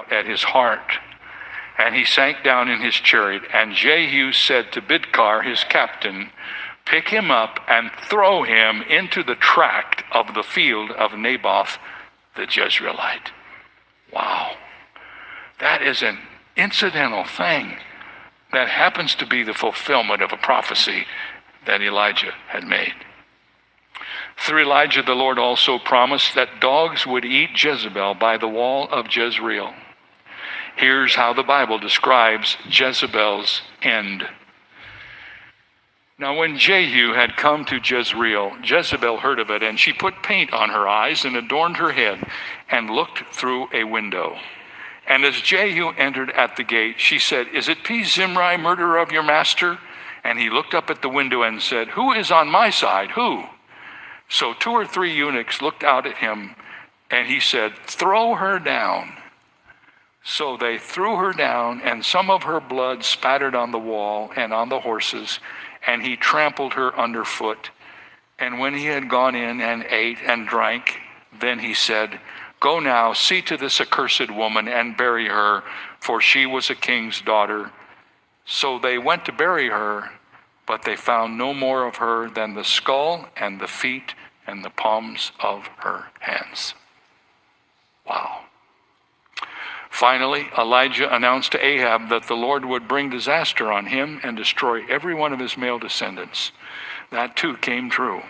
at his heart, and he sank down in his chariot. And Jehu said to Bidkar, his captain, pick him up and throw him into the tract of the field of Naboth the Jezreelite. Wow. That is an incidental thing that happens to be the fulfillment of a prophecy that Elijah had made. Through Elijah, the Lord also promised that dogs would eat Jezebel by the wall of Jezreel. Here's how the Bible describes Jezebel's end. Now, when Jehu had come to Jezreel, Jezebel heard of it, and she put paint on her eyes and adorned her head and looked through a window. And as Jehu entered at the gate, she said, is it Zimri, murderer of your master? And he looked up at the window and said, who is on my side? Who? So 2 or 3 eunuchs looked out at him, and he said, throw her down. So they threw her down, and some of her blood spattered on the wall and on the horses, and he trampled her underfoot. And when he had gone in and ate and drank, then he said, go now, see to this accursed woman and bury her, for she was a king's daughter. So they went to bury her, but they found no more of her than the skull and the feet and the palms of her hands. Wow. Finally, Elijah announced to Ahab that the Lord would bring disaster on him and destroy every one of his male descendants. That too came true.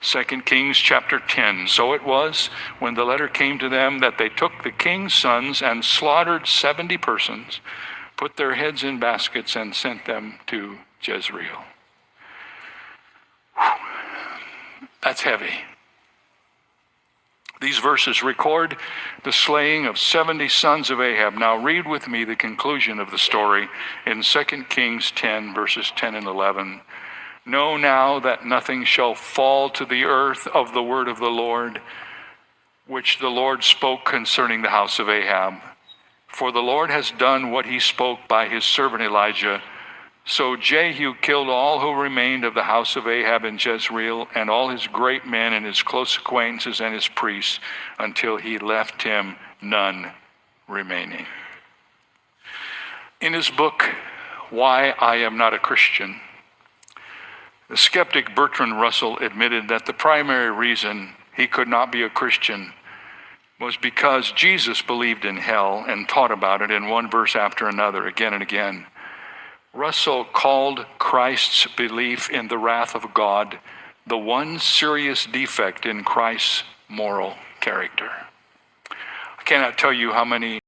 2 Kings chapter 10. So it was, when the letter came to them, that they took the king's sons and slaughtered 70 persons, put their heads in baskets, and sent them to Jezreel. Whew. That's heavy. These verses record the slaying of 70 sons of Ahab. Now read with me the conclusion of the story in 2 Kings 10, verses 10 and 11. Know now that nothing shall fall to the earth of the word of the Lord, which the Lord spoke concerning the house of Ahab. For the Lord has done what he spoke by his servant Elijah. So Jehu killed all who remained of the house of Ahab in Jezreel, and all his great men and his close acquaintances and his priests, until he left him none remaining. In his book, Why I Am Not a Christian, the skeptic Bertrand Russell admitted that the primary reason he could not be a Christian was because Jesus believed in hell and taught about it in one verse after another, again and again. Russell called Christ's belief in the wrath of God the one serious defect in Christ's moral character. I cannot tell you how many